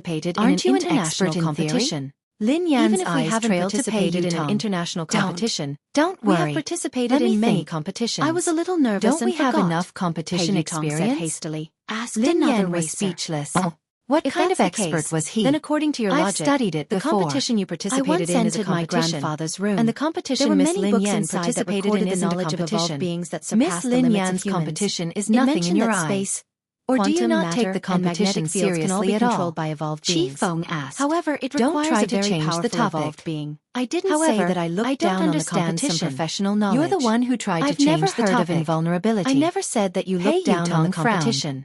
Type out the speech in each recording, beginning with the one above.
participated in Aren't an you an international expert in theory? competition? Lin Yan's Even if we eyes haven't trailed to participated in an Tom. international Don't. competition. Don't We have worry. participated Let me in many think. competitions. I was a little nervous Don't and we have forgot. enough competition Hey, Tom said experience? hastily. Asked Lin another Yan was racer. speechless. Oh. What If kind that's of the expert case, was he? then according to your I've logic, studied it the before. competition you I participated once in is a entered my competition. grandfather's room, And the competition there were Miss many Lin books Yan inside that participated recorded in isn't a knowledge of evolved competition. beings that Miss surpass the Lin limits Yan's of humans. competition is It nothing in mentioned your that eyes. space, Or do you quantum not matter, take the and competition magnetic fields can all be seriously at all? controlled by evolved Chi beings. Feng asked. However, it Don't requires try a to very change the powerful topic. evolved being. I didn't However, say that I looked don't down on the understand some competition. professional knowledge. You're the one who tried to I've change never the heard topic. of invulnerability. I never said that you looked down on the competition.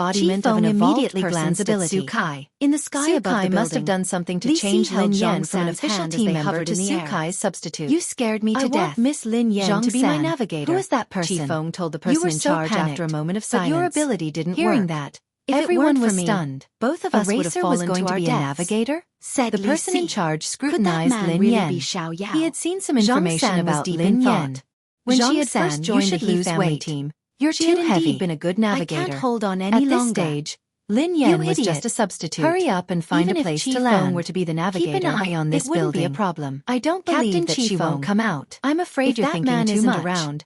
embodiment of an evolved immediately person's glanced at ability. Xueqi. In the sky above the Xueqi must have building, done something to Li change Si held Lin Yan Zhang from an San's official hand as team they member hovered to in the air. Xueqi's substitute. You scared me to I death. want Miss Lin Yan Zhang to be my San. navigator. Who is that person? Qifeng told the person You were in so charge after a panicked, moment of but silence. your ability didn't Hearing work. that, If it everyone weren't was for me, stunned. both of A us would have racer fallen was going to to be our a deaths. navigator? Said The Li person in Si. charge Could that scrutinized man Lin really Yan. be Xiao Yao? He had seen some Zhang information San was about deep Lin in Yan. thought. When she Zhang had San, first you joined the should He lose family weight. team, You're she too had heavy. indeed been a good I navigator. can't hold on At any this longer. stage, Lin Yan was idiot. just a substitute. Hurry up and find Even a place if to Qifeng land. were to be the navigator, Keep an eye on this it wouldn't building. be a problem. I don't Captain believe that she Qifeng, won't come out. I'm afraid If you're that thinking man too isn't much. around,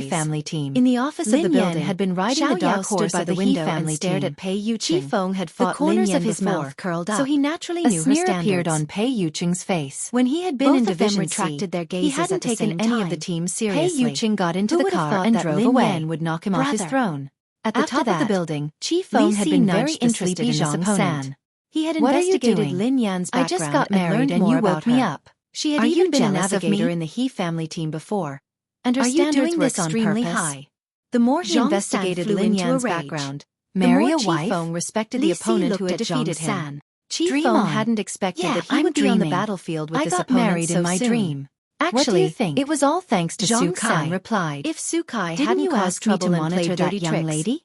stories. family team. In the office of the Lin Yan building, had been riding Xiao the dark Yao stood horse by of the the window family and stared team. at Pei Yuqing. Qi Feng had The fought corners Lin Yan of his before, mouth curled up, so he naturally a knew her sneer standards. appeared on Pei Yuqing's face. When he had been Both in of them Division retracted C, their gazes he hadn't at the taken same any time. of the team Pei seriously. Yuqing got into Who the would have car thought and that drove Lin away. Yan would knock him off his Brother. throne? At the After top of the that, building, Qi Feng had been very nudged the interested sleepy in his Zhang's opponent. opponent. He had What are you investigated doing? Lin Yan's I background just got and married learned and more you about woke me her. up. She had Are even you been a jealous of navigator me? in the He family team before, and her Are you standards doing were this on extremely purpose? high. The more he Zhang investigated San flew Lin into a Yan's rage. background, Marry the a more wife? Qi Feng respected Li the Si opponent looked who had at defeated Zhang him. San. Qi Dream Feng on. hadn't expected Yeah, that he I'm would be on the dreaming. battlefield with I this got opponent married so in my soon. dream. Actually, What do you think? It was all thanks to Zhang Xueqi San replied. If Xueqi Didn't hadn't you caused ask me trouble to and monitor played that dirty young tricks, lady?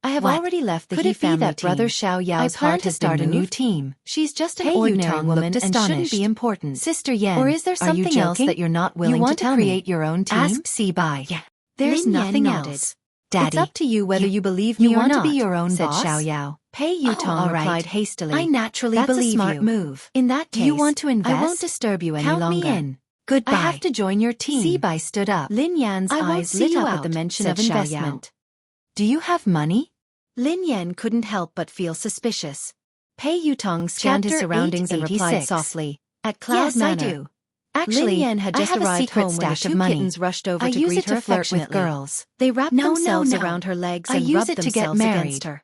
I have What? already left the Could He it be family that team. Brother Xiao Yao's I plan heart to has start been a new moved? team. She's just an Pei ordinary Yutong woman looked and shouldn't astonished. be important. Sister Yan, Or is there are you something else joking? that you're not willing You want to tell create me? your own team? Asked Sibai. Yeah. There's Lin Yan nothing nodded. else. Daddy, It's up to you whether you believe me you or want not, to be your own said boss? Xiao Yao. Pei Oh, Yutong all right. replied hastily. I naturally That's believe a smart you. move. In that case, You want to invest? I won't disturb you any Count longer. me in. Goodbye. I have to join your team. Sibai stood up. Lin Yan's I won't eyes see lit you up out, at the mention said of Xiao Yao. investment. Do you have money? Lin Yan couldn't help but feel suspicious. Pei Yutong scanned his Chapter surroundings and replied 886. softly. At Cloud Yes, Manor. I do. Actually, Lin Yan had I just have a arrived secret home when the stash of two money. kittens rushed over I to use greet it to her flirt with affectionately. girls. They wrapped No, themselves no. around her legs I and use rubbed it to get themselves married. against her.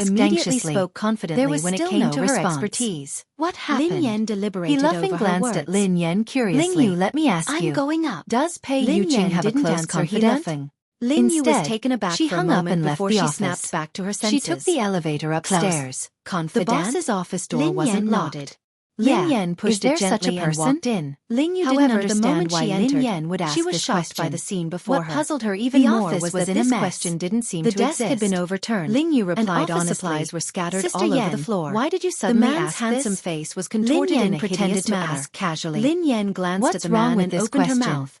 asked immediately anxiously. spoke confidently There was when it still came no to her response. expertise. What happened? Lin Yan He deliberated laughing over her glanced words. at Lin Yan curiously. Ling Yu, let me ask you. I'm going up. Does Pei Lin Yuqing Yan have a didn't close answer, he confidant? laughing. Ling Yu was Instead, taken aback she for a hung up moment and left before the she office. snapped back to her She senses. took the elevator upstairs. The boss's office door Lin wasn't Yan locked. knocked. Lin Yeah, Yan pushed is there it gently such a and person? walked in. Ling Yu However, didn't the understand moment why she Lin entered, Yan would ask she was this shocked question. by the scene before What her. puzzled her even The more office was was that in a this mess. question didn't seem The to desk exist. had been overturned. Ling Yu And replied office honestly. supplies were scattered Sister all over Yan, the floor. why did you The suddenly man's ask handsome this? face was Lin contorted Yan in a pretended hideous to manner. ask casually. Lin Yan glanced What's at the wrong man with and this opened question? her mouth.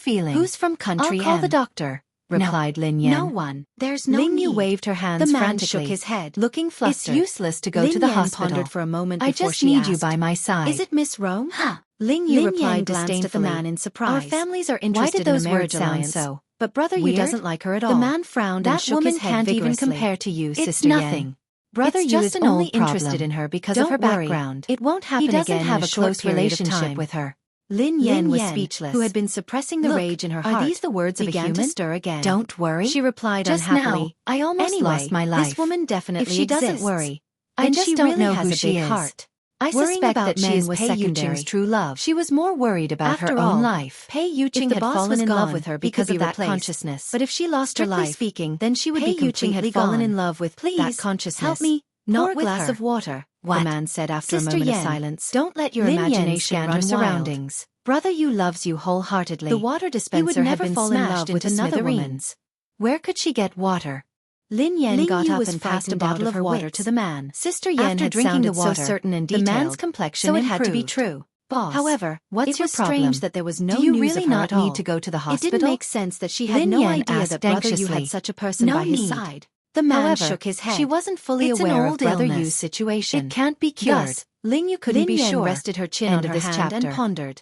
feeling? Who's from country I'll call M? the doctor, replied Lin Yan. No one. There's no Ling need. Yu waved her hands The man frantically, shook his head, looking flustered. It's useless to go Lin to the Yan hospital. pondered for a moment I before just she need asked, you by my side. Is it Miss Rome? Huh. Ling Yu Lin replied Yan glanced at the disdainfully. man in surprise. Our families are Why interested did those in a marriage words sound alliance, so but Brother Yu weird? doesn't like her at all. The man frowned and That shook woman his head can't even vigorously. compare to you, It's Sister Yan. nothing. Brother It's Yu just is an only old interested problem. in her because Don't of her worry. background. It won't happen He doesn't again have in a a short close period of relationship time. with her. Lin Yan was Yan, speechless, who had been suppressing the Look, rage in her are heart, these the words of a began human? to stir again. Don't worry, She replied just unhappily. now, I almost Anyway, lost my life. This woman definitely If she doesn't exists. worry, I then just she don't really know has who a she big is. heart. I Worrying suspect about that men men was Pei secondary. Yuqing's true love. She was more worried about After her all, own life. Pei If Yuqing the had boss fallen was in gone, love with her he because could of be that replaced. consciousness. But if she lost her Strictly life, speaking, then she would Pei be Yuqing completely had fallen gone. in love with Please, that consciousness. help me. Not Pour a with glass her. of water, What? the man said after Sister a moment Yan, of silence. Don't let your Lin Yan imagination scanned run her wild. surroundings. Brother Yu loves you wholeheartedly. The water dispenser had been smashed into smithereens. Where could she get water? Lin Yan got up and passed a bottle of water to the man. Sister Yan had drinking the water, so certain and detailed, the man's complexion so it had to be true. Boss, however, what's your problem? Strange that there was no news of her at all. Do you really not need to go to the hospital? It didn't make sense that she had no idea that Brother Yu had such a person by his side. The man shook his head. She wasn't fully aware of Brother Yu's situation. It can't be cured. Thus, Ling Yu couldn't be sure. Rested her chin on her hand and pondered.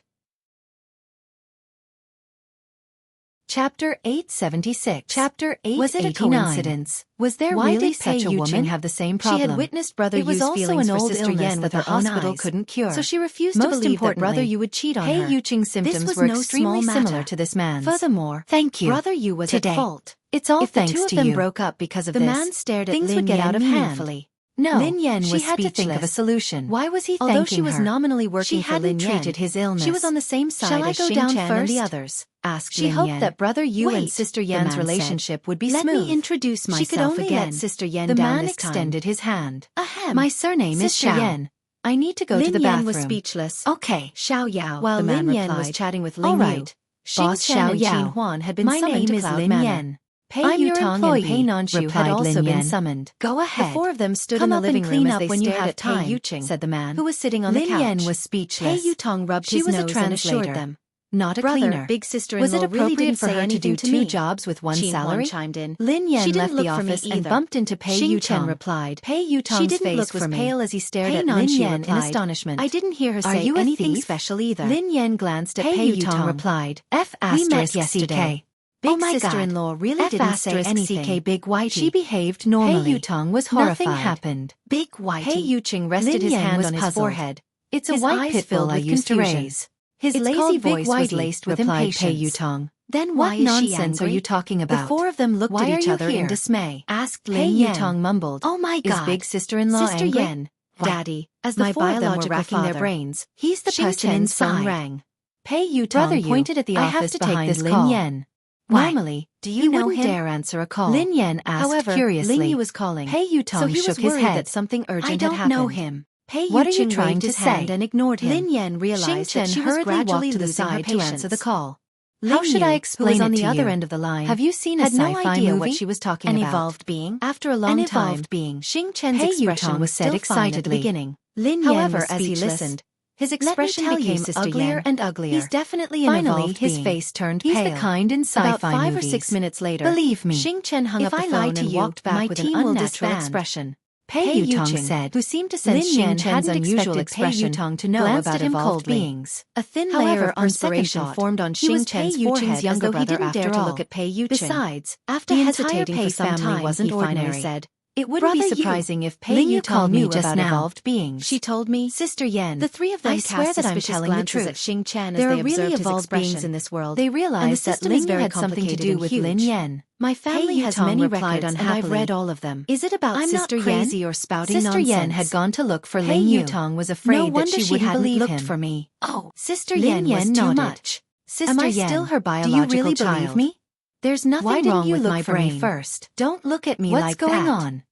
Chapter 876. Chapter 889. Was it a coincidence? Was there really such a woman have the same problem? She had witnessed Brother Yu's feelings for Sister Yan with her hospital couldn't cure. So she refused to believe that Brother Yu would cheat on her. Pei Yuqing's symptoms were extremely similar to this man's. Furthermore, thank you. Brother Yu was at fault. It's all thanks to you. If the two of them broke up because of this, the man stared at things would get out of hand. No, Lin Yan was had to think of a solution. Why was he thanking her? Although she was nominally working for Lin Yan, treated his illness. She was on the same side as Xing Chen and the others. Asked Lin Yan. She hoped that Brother Yu and Sister Yan's relationship would be smooth. Let me introduce myself again. She could only let Sister Yan down this time. The man extended his hand. Ahem. My surname is Xiao Yan. I need to go to the bathroom. Lin Yan was speechless. Okay. Xiao Yao. While Lin Yan was chatting with Ling Yu, Xing Chen and Qin Huan had been summoned to Cloud Manor. Pei Yutong and Pei Nanshu had also been summoned. Go ahead. The four of them stood in the living room as they stared at Pei Yuqing, said the man, who was sitting on the couch. Lin Yan was speechless. Pei Yutong rubbed his nose and assured them. Not a cleaner. Big sister-in-law was it appropriate for her to do two jobs with one salary? Chimed in. Lin Yan left the office and bumped into Pei Yutong. Xing Chen replied. Pei Yutong's face was pale as he stared at Lin Yan in astonishment. I didn't hear her say anything special either. Lin Yan glanced at Pei Yutong. Replied. We met yesterday. Big sister-in-law really didn't say anything. Big Whitey. She behaved normally. Pei Yutong was horrified. Nothing happened. Big Whitey. Pei Yuqing rested his hand on his forehead. It's a white pitfall I used to raise. His lazy voice was laced with impatience. Pei Yutong. Then why is she angry? What nonsense are you talking about? The four of them looked at each other in dismay. Asked Pei Yutong mumbled. Oh my God. Is big sister-in-law angry? Sister Yan. Daddy. As the four of them were racking their brains. He's the person inside. Rang. Pei Yutong pointed at the office behind Lin Yan. Normally, do you know him? He wouldn't dare answer a call. Lin Yan asked curiously. Lin Yu was calling. Pei Yutong shook his head that something urgent had happened. I don't know him. Pei Yuqing what are you trying to say? And ignored him. Lin Yan realized that she was gradually losing her patience to answer the call. How should I explain it to you? On the other end of the line, have you seen a sci-fi movie? Had no idea what she was talking about. An evolved being? After a long time, an evolved being. Xing Chen's expression was said excitedly. At the beginning. Lin Yan, however, as he listened, his expression became uglier and uglier. He's definitely an evolved being. His face turned pale. He's the kind in sci-fi movies. About 5 or 6 minutes later, believe me, Xing Chen hung up the phone and walked back with an unnatural expression. Pei Yutong said, who seemed to sense Xing Chen's unusual expression, to know about evolved beings. A thin layer of inspiration formed on Xing Chen's forehead as though he didn't dare to look at Pei Yuqing. Besides, after hesitating for some time, wasn't ordinary. Said, it wouldn't be surprising if Pei Yutong knew about evolved beings. She told me, Sister Yan, the three of them cast suspicious glances at Xing Chen as they observed his expression. In this world. They realized that Ling Yu had something to do with Lin Yan. My family has many records and I've read all of them. Is it about Sister Yan? I'm not crazy or spouting nonsense. Sister Yan had gone to look for Ling Yu. Pei Yutong was afraid that she wouldn't believe him. For me. Oh, Sister Yan was too much. Sister Yan, am I still her biological child? Do you really believe me? There's nothing wrong with my brain. First, don't look at me like that. What's going on?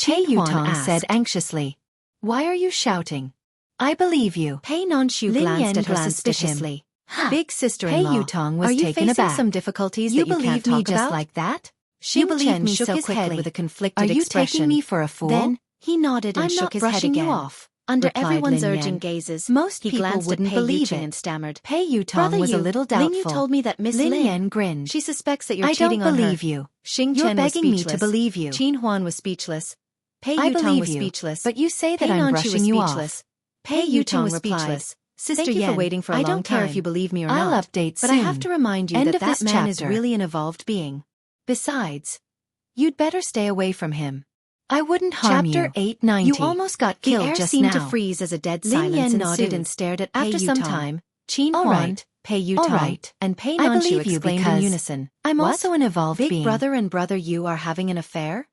Pei Yutong said anxiously. Why are you shouting? I believe you. Pei Nanshu glanced at her suspiciously. Big sister-in-law, Pei Yutong was taken aback. Some difficulties you that you can't talk just about? Like that? Xing Chen shook his head with a conflicted expression. Are you taking me for a fool? Then he nodded and shook his head again. You off. Under everyone's urging gazes, most people wouldn't believe it and stammered. Pei Yutong was a little doubtful. Lin Yu told me that Miss Lin Yan grinned. She suspects that you're cheating on her. I don't believe you. Xing Chen was begging me to believe you. Qin Huan was speechless. Pei Yutong was speechless. But you say that I'm brushing you off. Pei Yutong was speechless. Sister Yan, for waiting for a long time. I don't care if you believe me or not. I'll update soon. But I have to remind you that that man is really an evolved being. Besides, you'd better stay away from him. I wouldn't harm you. Chapter 890. You almost got killed just now. The air seemed to freeze as a dead silence ensued. Lin Yan nodded and stared at Pei Yutong. After some time, Qin Huan, Pei Yutong, and Pei Nanshu exclaimed in unison. I'm also an evolved being. Big brother and brother Yu are having an affair?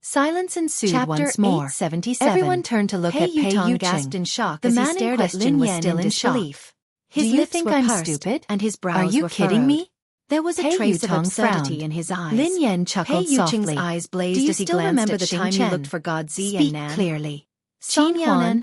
Silence ensued once more. 877. Everyone turned to look at Pei Yutong, gasped in shock as he stared at Lin Yan in disbelief. His lips were pursed. Do you think I'm stupid? And his brows were furrowed. Are you kidding me? There was a trace of absurdity in his eyes. Lin Yan chuckled softly. Pei Yuqing's eyes blazed as he glanced at Xing Chen. Do you still remember the time you looked for God Z and Nan? Speak clearly. Qin Huan,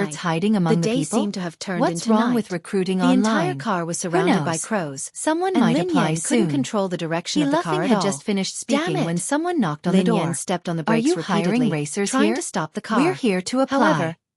experts hiding among the people? The day seemed to have turned What's into wrong night. with recruiting The online? entire car was surrounded by crows. Someone and might Lin apply Yan soon. couldn't control the direction of the car at had all. just finished speaking Damn when it. someone knocked on Lin the door. Yan stepped on the Are brakes you repeatedly, hiring racers trying here? to stop the car. We're here to apply. However,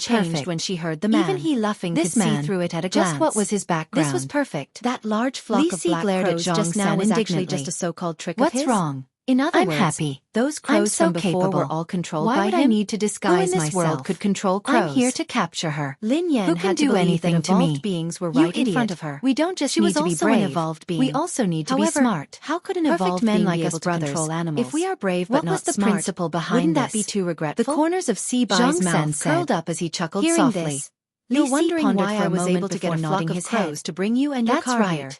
changed when she heard the man. Even he Luffing This could man, see through it at a glance. just what was his background? This was perfect. That large flock of black glared crows at just now was actually just a so-called trick of his? What's wrong? In other I'm words, happy. those crows so from before capable. were all controlled Why by would him? I need to disguise Who in this myself? world could control crows? I'm here to capture her. Lin Yan Who can had to do believe anything that to evolved me? beings were You right in idiot. front of her. We don't just She need was to be also brave. an evolved being. We also need to However, be smart. How could an Perfect evolved men being like be us able to brothers. control animals? If we are brave what but was not the smart, principle behind wouldn't this? that be too regretful? The corners of Si Bai's Zhang San mouth said. curled up as he chuckled Hearing softly. this, You're Li Si wondering pondered why for I a was moment able to get a before flock nodding of his crows head. to bring you and your That's car right, here.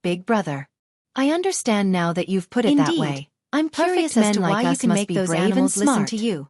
big brother. I understand now that you've put it that Indeed. way. I'm Curious curious as as to to why why you you can must make be those brave and animals listen smart. to you.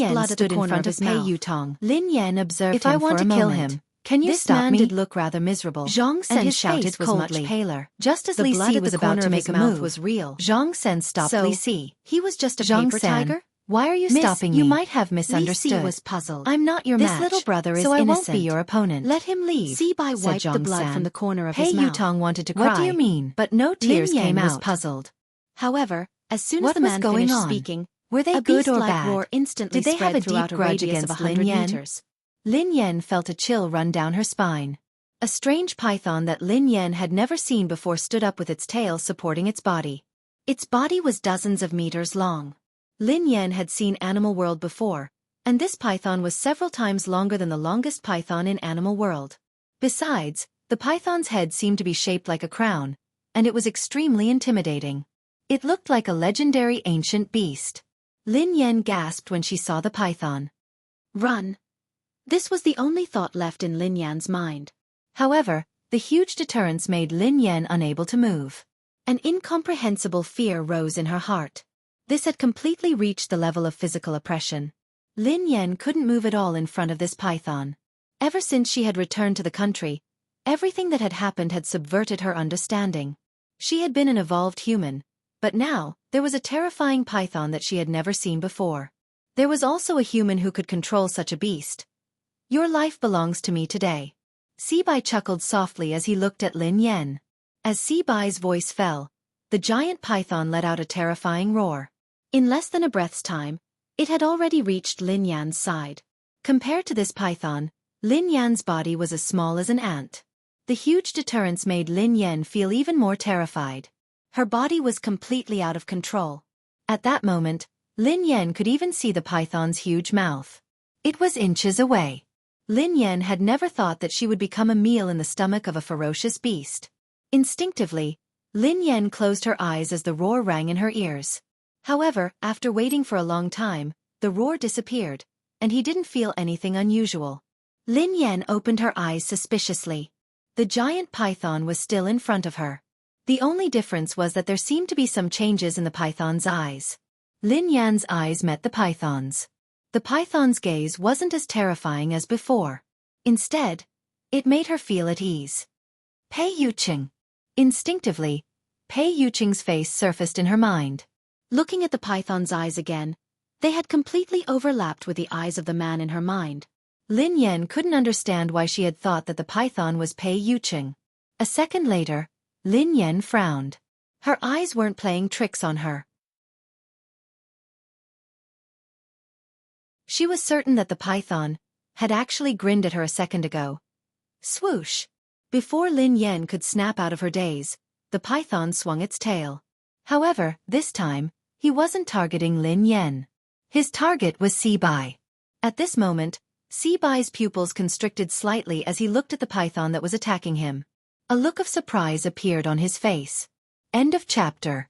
Yan blood at stood the in corner front of of his Pei mouth. Yutong. Lin Yan observed If him I want for to a kill moment. him, can you This stop man me? did look rather miserable. Zhang Sen and his shouted face was coldly. much paler. Just as The Li blood Si at was the about corner to of make his a mouth move, was real. Zhang Sen stopped So, Li Si. he was just a Zhang paper Sen, tiger? why are you Miss, stopping you me? might have Li Si misunderstood. was puzzled. I'm not your This match, little brother is so I innocent. won't be your opponent. Let him leave. Si Bai said wiped the Zhang blood San. from the corner of Pei his mouth. Yutong wanted to cry. What do you mean? But no tears Lin Yan came was out. puzzled. However, as soon as What the was man going finished on? speaking, Were they good or bad? Roar instantly Did they have a spread deep grudge against Lin Yan? meters. Lin Yan felt a chill run down her spine. A strange python that Lin Yan had never seen before stood up with its tail supporting its body. Its body was dozens of meters long. Lin Yan had seen Animal World before, and this python was several times longer than the longest python in Animal World. Besides, the python's head seemed to be shaped like a crown, and it was extremely intimidating. It looked like a legendary ancient beast. Lin Yan gasped when she saw the python. Run! This was the only thought left in Lin Yan's mind. However, the huge deterrence made Lin Yan unable to move. An incomprehensible fear rose in her heart. This had completely reached the level of physical oppression. Lin Yan couldn't move at all in front of this python. Ever since she had returned to the country, everything that had happened had subverted her understanding. She had been an evolved human, but now, there was a terrifying python that she had never seen before. There was also a human who could control such a beast. Your life belongs to me today. Sibai chuckled softly as he looked at Lin Yan. As Sibai's voice fell, the giant python let out a terrifying roar. In less than a breath's time, it had already reached Lin Yan's side. Compared to this python, Lin Yan's body was as small as an ant. The huge deterrence made Lin Yan feel even more terrified. Her body was completely out of control. At that moment, Lin Yan could even see the python's huge mouth. It was inches away. Lin Yan had never thought that she would become a meal in the stomach of a ferocious beast. Instinctively, Lin Yan closed her eyes as the roar rang in her ears. However, after waiting for a long time, the roar disappeared, and he didn't feel anything unusual. Lin Yan opened her eyes suspiciously. The giant python was still in front of her. The only difference was that there seemed to be some changes in the python's eyes. Lin Yan's eyes met the python's. The python's gaze wasn't as terrifying as before. Instead, it made her feel at ease. Pei Yuqing. Instinctively, Pei Yuqing's face surfaced in her mind. Looking at the python's eyes again, they had completely overlapped with the eyes of the man in her mind. Lin Yan couldn't understand why she had thought that the python was Pei Yuqing. A second later, Lin Yan frowned. Her eyes weren't playing tricks on her. She was certain that the python had actually grinned at her a second ago. Swoosh! Before Lin Yan could snap out of her daze, the python swung its tail. However, this time, he wasn't targeting Lin Yan. His target was Sibai. At this moment, Sibai's pupils constricted slightly as he looked at the python that was attacking him. A look of surprise appeared on his face. End of chapter.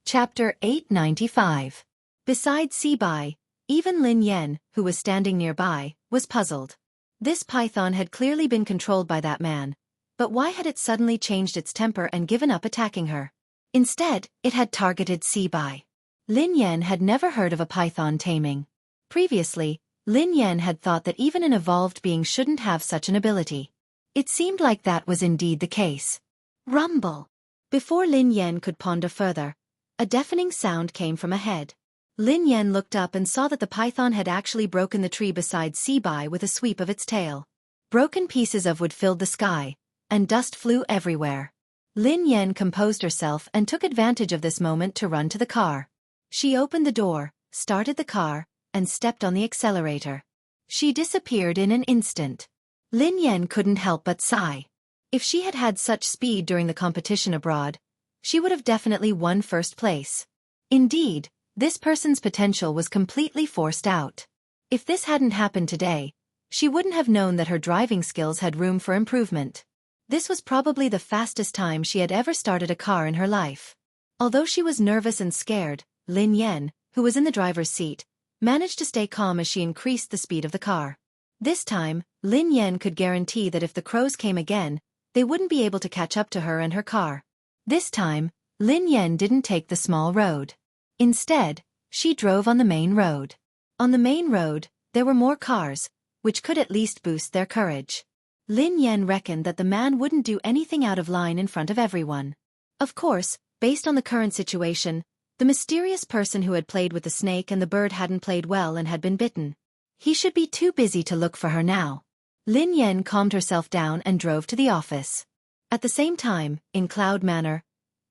Chapter 895. Besides Sibai, even Lin Yan, who was standing nearby, was puzzled. This python had clearly been controlled by that man, but why had it suddenly changed its temper and given up attacking her? Instead, it had targeted Sibai. Lin Yan had never heard of a python taming. Previously, Lin Yan had thought that even an evolved being shouldn't have such an ability. It seemed like that was indeed the case. Rumble! Before Lin Yan could ponder further, a deafening sound came from ahead. Lin Yan looked up and saw that the python had actually broken the tree beside Sibai with a sweep of its tail. Broken pieces of wood filled the sky, and dust flew everywhere. Lin Yan composed herself and took advantage of this moment to run to the car. She opened the door, started the car, and stepped on the accelerator. She disappeared in an instant. Lin Yan couldn't help but sigh. If she had had such speed during the competition abroad, she would have definitely won first place. Indeed, this person's potential was completely forced out. If this hadn't happened today, she wouldn't have known that her driving skills had room for improvement. This was probably the fastest time she had ever started a car in her life. Although she was nervous and scared, Lin Yan, who was in the driver's seat, managed to stay calm as she increased the speed of the car. This time, Lin Yan could guarantee that if the crows came again, they wouldn't be able to catch up to her and her car. This time, Lin Yan didn't take the small road. Instead, she drove on the main road. On the main road, there were more cars, which could at least boost their courage. Lin Yan reckoned that the man wouldn't do anything out of line in front of everyone. Of course, based on the current situation, the mysterious person who had played with the snake and the bird hadn't played well and had been bitten. He should be too busy to look for her now. Lin Yan calmed herself down and drove to the office. At the same time, in Cloud Manor,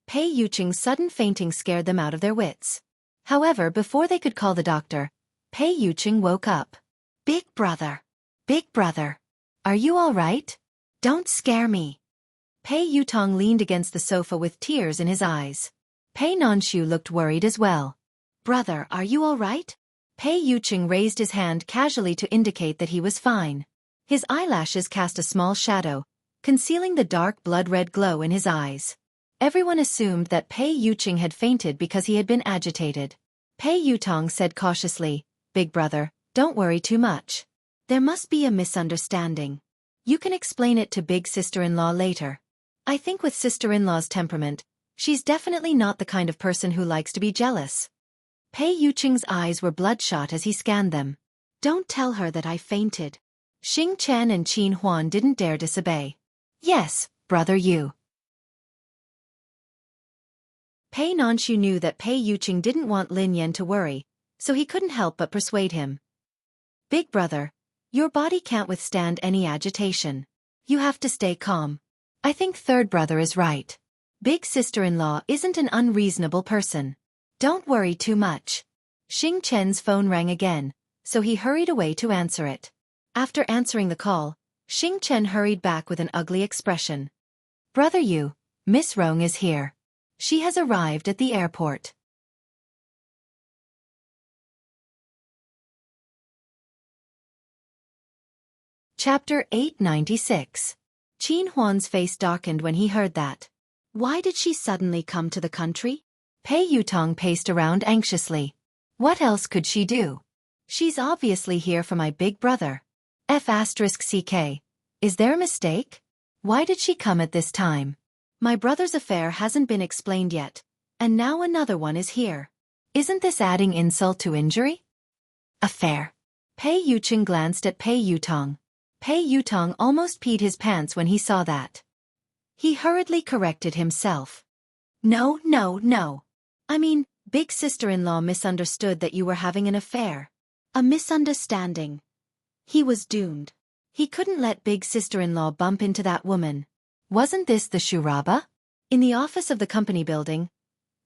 Pei Yuqing's sudden fainting scared them out of their wits. However, before they could call the doctor, Pei Yuqing woke up. Big brother. Big brother. Are you all right? Don't scare me. Pei Yutong leaned against the sofa with tears in his eyes. Pei Nanshu looked worried as well. Brother, are you all right? Pei Yuqing raised his hand casually to indicate that he was fine. His eyelashes cast a small shadow, concealing the dark blood-red glow in his eyes. Everyone assumed that Pei Yuqing had fainted because he had been agitated. Pei Yutong said cautiously, Big brother, don't worry too much. There must be a misunderstanding. You can explain it to big sister-in-law later. I think with sister-in-law's temperament, she's definitely not the kind of person who likes to be jealous. Pei Yuqing's eyes were bloodshot as he scanned them. Don't tell her that I fainted. Xing Chen and Qin Huan didn't dare disobey. Yes, brother you. Pei Nanshu knew that Pei Yuqing didn't want Lin Yan to worry, so he couldn't help but persuade him. Big brother, your body can't withstand any agitation. You have to stay calm. I think third brother is right. Big sister-in-law isn't an unreasonable person. Don't worry too much. Xing Chen's phone rang again, so he hurried away to answer it. After answering the call, Xing Chen hurried back with an ugly expression. Brother you, Miss Rong is here. She has arrived at the airport. Chapter 896. Qin Huan's face darkened when he heard that. Why did she suddenly come to the country? Pei Yutong paced around anxiously. What else could she do? She's obviously here for my big brother. F***CK. Is there a mistake? Why did she come at this time? My brother's affair hasn't been explained yet, and now another one is here. Isn't this adding insult to injury? Affair. Pei Yuqing glanced at Pei Yutong. Pei Yutong almost peed his pants when he saw that. He hurriedly corrected himself. No. I mean, big sister-in-law misunderstood that you were having an affair. A misunderstanding. He was doomed. He couldn't let big sister-in-law bump into that woman. Wasn't this the Shuraba? In the office of the company building,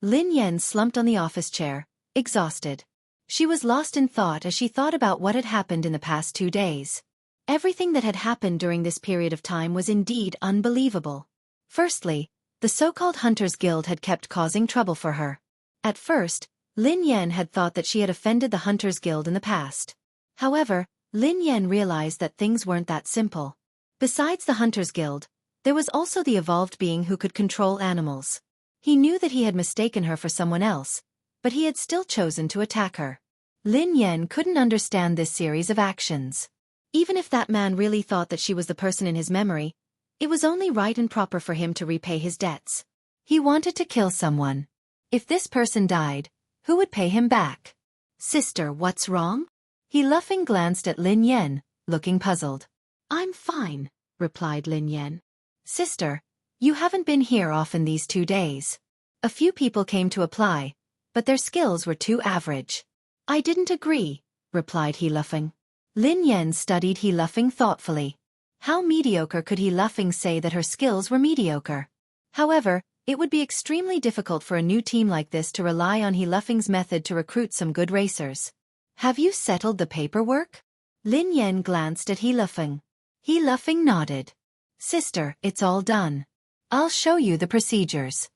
Lin Yan slumped on the office chair, exhausted. She was lost in thought as she thought about what had happened in the past 2 days. Everything that had happened during this period of time was indeed unbelievable. Firstly, the so-called Hunters Guild had kept causing trouble for her. At first, Lin Yan had thought that she had offended the Hunters Guild in the past. However, Lin Yan realized that things weren't that simple. Besides the Hunters Guild, there was also the evolved being who could control animals. He knew that he had mistaken her for someone else, but he had still chosen to attack her. Lin Yan couldn't understand this series of actions. Even if that man really thought that she was the person in his memory, it was only right and proper for him to repay his debts. He wanted to kill someone. If this person died, who would pay him back? Sister, what's wrong? He laughing glanced at Lin Yan, looking puzzled. I'm fine, replied Lin Yan. Sister, you haven't been here often these 2 days. A few people came to apply, but their skills were too average. I didn't agree, replied he laughing. Lin Yan studied he laughing thoughtfully. How mediocre could he laughing say that her skills were mediocre? However, it would be extremely difficult for a new team like this to rely on he laughing's method to recruit some good racers. Have you settled the paperwork? Lin Yan glanced at he laughing. He laughing nodded. Sister, it's all done. I'll show you the procedures.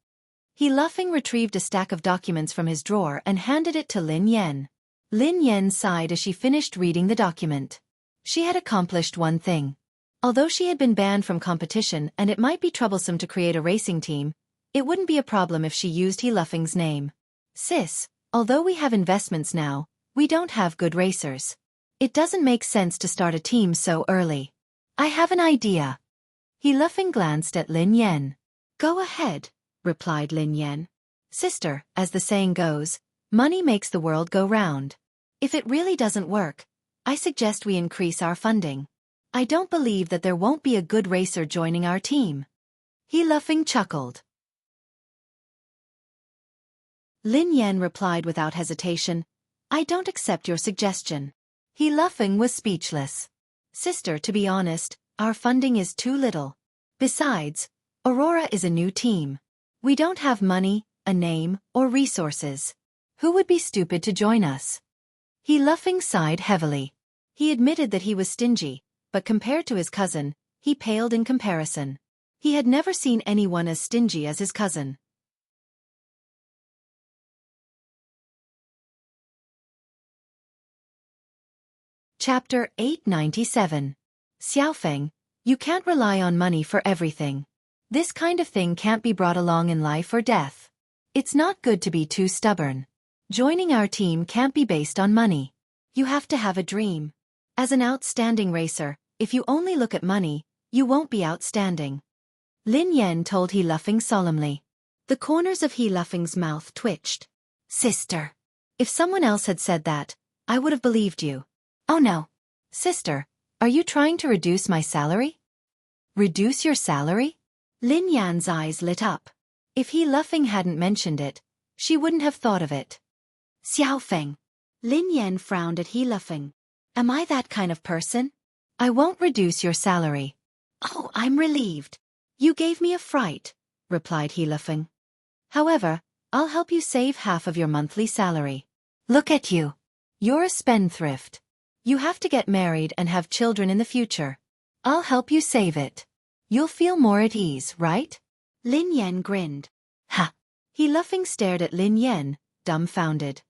He laughing retrieved a stack of documents from his drawer and handed it to Lin Yan. Lin Yan sighed as she finished reading the document. She had accomplished one thing. Although she had been banned from competition and it might be troublesome to create a racing team, it wouldn't be a problem if she used he laughing's name. Sis, although we have investments now, we don't have good racers. It doesn't make sense to start a team so early. I have an idea. He laughing glanced at Lin Yan. Go ahead, replied Lin Yan. Sister, as the saying goes, money makes the world go round. If it really doesn't work, I suggest we increase our funding. I don't believe that there won't be a good racer joining our team. He laughing chuckled. Lin Yan replied without hesitation, I don't accept your suggestion. He laughing was speechless. Sister, to be honest, our funding is too little. Besides, Aurora is a new team. We don't have money, a name, or resources. Who would be stupid to join us? He laughing sighed heavily. He admitted that he was stingy, but compared to his cousin, he paled in comparison. He had never seen anyone as stingy as his cousin. Chapter 897. Xiaofeng, you can't rely on money for everything. This kind of thing can't be brought along in life or death. It's not good to be too stubborn. Joining our team can't be based on money. You have to have a dream. As an outstanding racer, if you only look at money, you won't be outstanding. Lin Yan told He Luffing solemnly. The corners of He Luffing's mouth twitched. Sister. If someone else had said that, I would have believed you. Oh no. Sister, are you trying to reduce my salary? Reduce your salary? Lin Yan's eyes lit up. If He Luffing hadn't mentioned it, she wouldn't have thought of it. Xiaofeng. Lin Yan frowned at He Luffing. Am I that kind of person? I won't reduce your salary. Oh, I'm relieved. You gave me a fright, replied He Luffing. However, I'll help you save half of your monthly salary. Look at you. You're a spendthrift. You have to get married and have children in the future. I'll help you save it. You'll feel more at ease, right? Lin Yan grinned. Ha! He Luffing stared at Lin Yan, dumbfounded.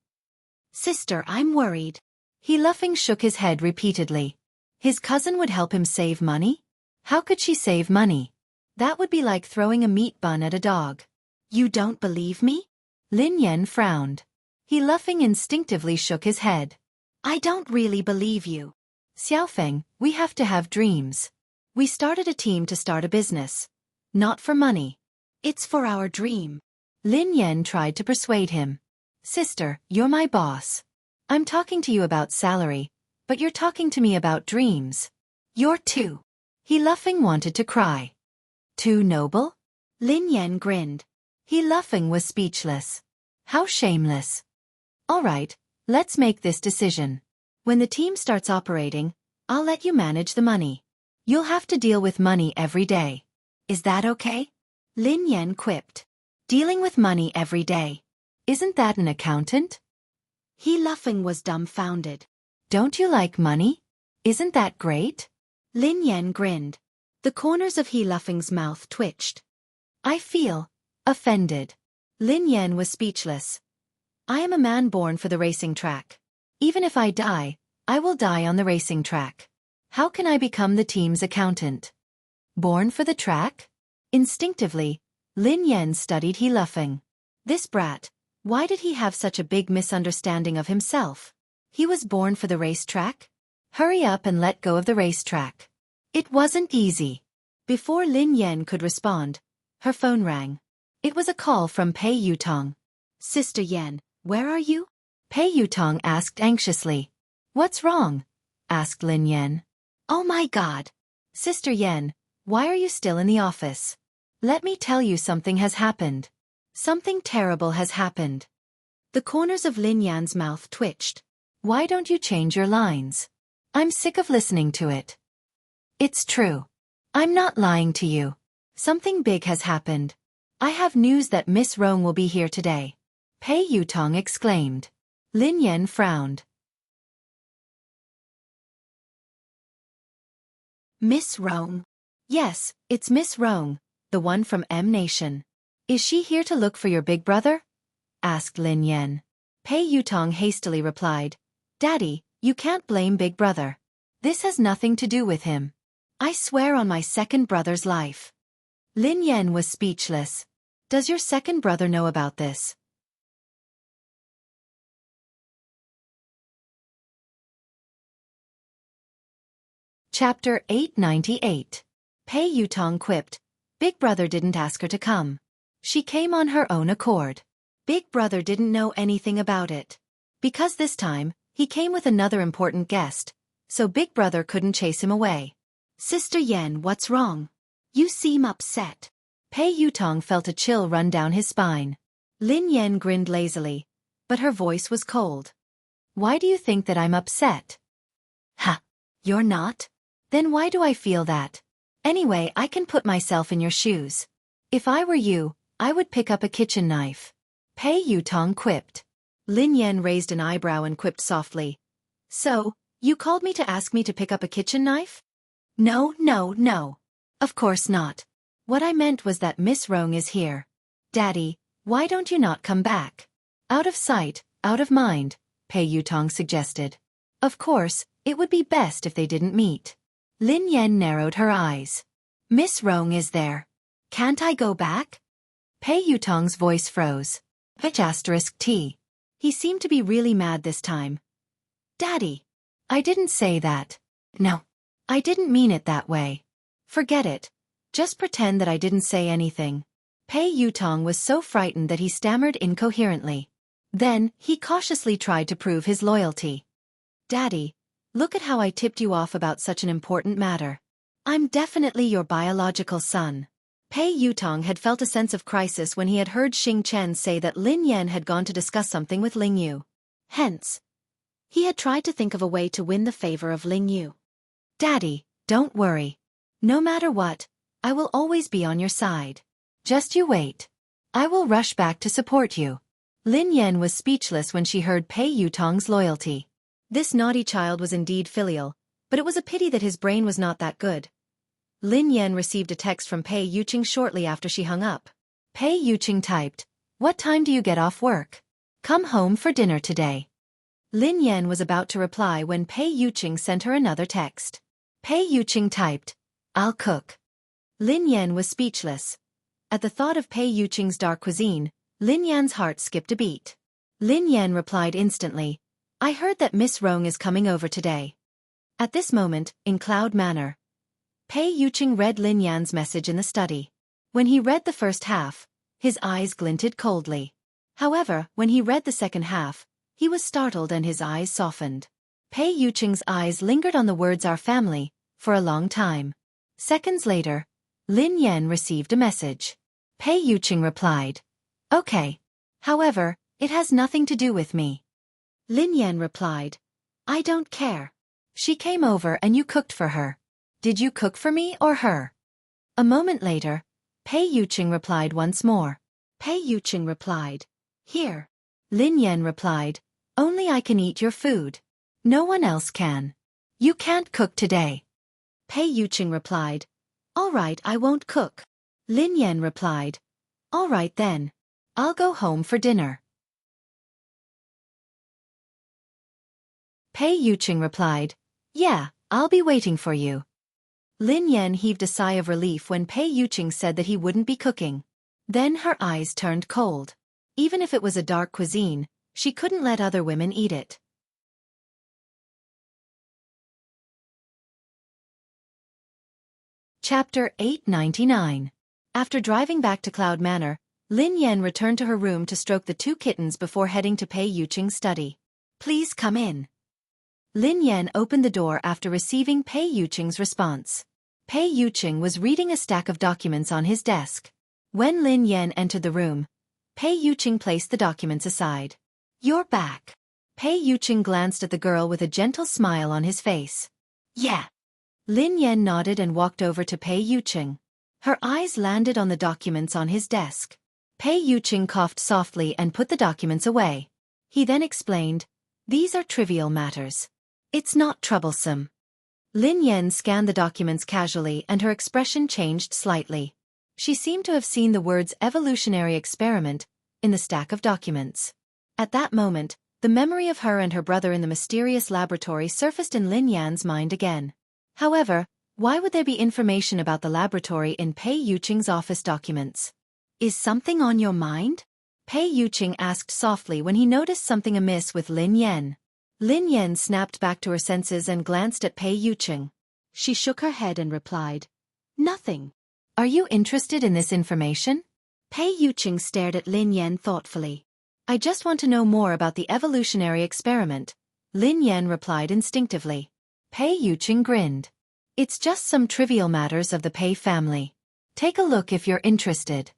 Sister, I'm worried. He Luffing shook his head repeatedly. His cousin would help him save money? How could she save money? That would be like throwing a meat bun at a dog. You don't believe me? Lin Yan frowned. He Luffing instinctively shook his head. I don't really believe you. Xiaofeng, we have to have dreams. We started a team to start a business. Not for money. It's for our dream. Lin Yan tried to persuade him. Sister, you're my boss. I'm talking to you about salary, but you're talking to me about dreams. You're too. He Luffing wanted to cry. Too noble? Lin Yan grinned. He Luffing was speechless. How shameless. All right. Let's make this decision. When the team starts operating, I'll let you manage the money. You'll have to deal with money every day. Is that okay? Lin Yan quipped. Dealing with money every day. Isn't that an accountant? He Luffing was dumbfounded. Don't you like money? Isn't that great? Lin Yan grinned. The corners of He Luffing's mouth twitched. I feel offended. Lin Yan was speechless. I am a man born for the racing track. Even if I die, I will die on the racing track. How can I become the team's accountant? Born for the track? Instinctively, Lin Yan studied He Luffing. This brat, why did he have such a big misunderstanding of himself? He was born for the racetrack? Hurry up and let go of the racetrack. It wasn't easy. Before Lin Yan could respond, her phone rang. It was a call from Pei Yutong. Sister Yan, where are you? Pei Yutong asked anxiously. What's wrong? Asked Lin Yan. Oh my God. Sister Yan, why are you still in the office? Let me tell you something has happened. Something terrible has happened. The corners of Lin Yan's mouth twitched. Why don't you change your lines? I'm sick of listening to it. It's true. I'm not lying to you. Something big has happened. I have news that Miss Rong will be here today. Pei Yutong exclaimed. Lin Yan frowned. Miss Rong? Yes, it's Miss Rong, the one from M Nation. Is she here to look for your big brother? Asked Lin Yan. Pei Yutong hastily replied. Daddy, you can't blame Big Brother. This has nothing to do with him. I swear on my second brother's life. Lin Yan was speechless. Does your second brother know about this? Chapter 898. Pei Yutong quipped. Big Brother didn't ask her to come. She came on her own accord. Big Brother didn't know anything about it. Because this time, he came with another important guest, so Big Brother couldn't chase him away. Sister Yan, what's wrong? You seem upset. Pei Yutong felt a chill run down his spine. Lin Yan grinned lazily, but her voice was cold. Why do you think that I'm upset? Ha! You're not? Then why do I feel that? Anyway, I can put myself in your shoes. If I were you, I would pick up a kitchen knife. Pei Yutong quipped. Lin Yan raised an eyebrow and quipped softly. So, you called me to ask me to pick up a kitchen knife? No, no, no. Of course not. What I meant was that Miss Rong is here. Daddy, why don't you not come back? Out of sight, out of mind, Pei Yutong suggested. Of course, it would be best if they didn't meet. Lin Yan narrowed her eyes. Miss Rong is there. Can't I go back? Pei Yutong's voice froze. T. He seemed to be really mad this time. Daddy. I didn't say that. No. I didn't mean it that way. Forget it. Just pretend that I didn't say anything. Pei Yutong was so frightened that he stammered incoherently. Then, he cautiously tried to prove his loyalty. Daddy, look at how I tipped you off about such an important matter. I'm definitely your biological son. Pei Yutong had felt a sense of crisis when he had heard Xing Chen say that Lin Yan had gone to discuss something with Ling Yu. Hence, he had tried to think of a way to win the favor of Ling Yu. Daddy, don't worry. No matter what, I will always be on your side. Just you wait. I will rush back to support you. Lin Yan was speechless when she heard Pei Yutong's loyalty. This naughty child was indeed filial, but it was a pity that his brain was not that good. Lin Yan received a text from Pei Yuqing shortly after she hung up. Pei Yuqing typed, "What time do you get off work? Come home for dinner today." Lin Yan was about to reply when Pei Yuqing sent her another text. Pei Yuqing typed, "I'll cook." Lin Yan was speechless. At the thought of Pei Yuqing's dark cuisine, Lin Yan's heart skipped a beat. Lin Yan replied instantly, "I heard that Miss Rong is coming over today." At this moment, in Cloud Manor, Pei Yuqing read Lin Yan's message in the study. When he read the first half, his eyes glinted coldly. However, when he read the second half, he was startled and his eyes softened. Pei Yuqing's eyes lingered on the words "our family" for a long time. Seconds later, Lin Yan received a message. Pei Yuqing replied, "Okay. However, it has nothing to do with me." Lin Yan replied, "I don't care. She came over and you cooked for her. Did you cook for me or her?" A moment later, Pei Yuqing replied once more. Pei Yuqing replied, "Here." Lin Yan replied, "Only I can eat your food. No one else can. You can't cook today." Pei Yuqing replied, "All right, I won't cook." Lin Yan replied, "All right then. I'll go home for dinner." Pei Yuqing replied, "Yeah, I'll be waiting for you." Lin Yan heaved a sigh of relief when Pei Yuqing said that he wouldn't be cooking. Then her eyes turned cold. Even if it was a dark cuisine, she couldn't let other women eat it. Chapter 899. After driving back to Cloud Manor, Lin Yan returned to her room to stroke the two kittens before heading to Pei Yuqing's study. "Please come in." Lin Yan opened the door after receiving Pei Yuqing's response. Pei Yuqing was reading a stack of documents on his desk. When Lin Yan entered the room, Pei Yuqing placed the documents aside. "You're back." Pei Yuqing glanced at the girl with a gentle smile on his face. "Yeah." Lin Yan nodded and walked over to Pei Yuqing. Her eyes landed on the documents on his desk. Pei Yuqing coughed softly and put the documents away. He then explained, "These are trivial matters. It's not troublesome." Lin Yan scanned the documents casually and her expression changed slightly. She seemed to have seen the words "evolutionary experiment" in the stack of documents. At that moment, the memory of her and her brother in the mysterious laboratory surfaced in Lin Yan's mind again. However, why would there be information about the laboratory in Pei Yuqing's office documents? "Is something on your mind?" Pei Yuqing asked softly when he noticed something amiss with Lin Yan. Lin Yan snapped back to her senses and glanced at Pei Yuqing. She shook her head and replied, "Nothing." "Are you interested in this information?" Pei Yuqing stared at Lin Yan thoughtfully. "I just want to know more about the evolutionary experiment," Lin Yan replied instinctively. Pei Yuqing grinned. "It's just some trivial matters of the Pei family. Take a look if you're interested."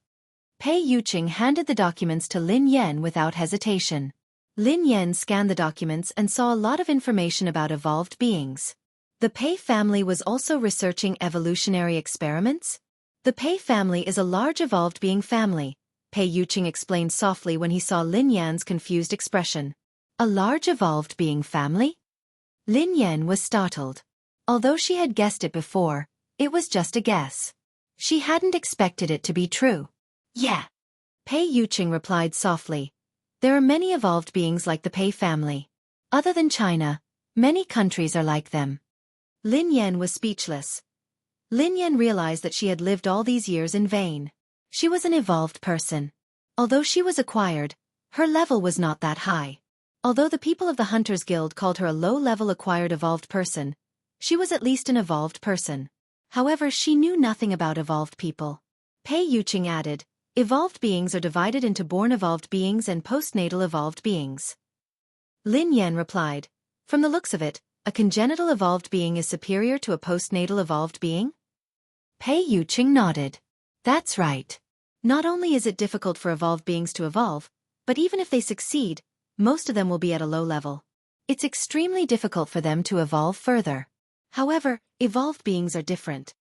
Pei Yuqing handed the documents to Lin Yan without hesitation. Lin Yan scanned the documents and saw a lot of information about evolved beings. The Pei family was also researching evolutionary experiments? The Pei family is a large evolved being family, Pei Yuqing explained softly when he saw Lin Yan's confused expression. A large evolved being family? Lin Yan was startled. Although she had guessed it before, it was just a guess. She hadn't expected it to be true. Yeah. Pei Yuqing replied softly. There are many evolved beings like the Pei family. Other than China, many countries are like them. Lin Yan was speechless. Lin Yan realized that she had lived all these years in vain. She was an evolved person. Although she was acquired, her level was not that high. Although the people of the Hunters Guild called her a low-level acquired evolved person, she was at least an evolved person. However, she knew nothing about evolved people. Pei Yuqing added, evolved beings are divided into born evolved beings and postnatal evolved beings. Lin Yan replied, from the looks of it, a congenital evolved being is superior to a postnatal evolved being? Pei Yuqing nodded. That's right. Not only is it difficult for evolved beings to evolve, but even if they succeed, most of them will be at a low level. It's extremely difficult for them to evolve further. However, evolved beings are different.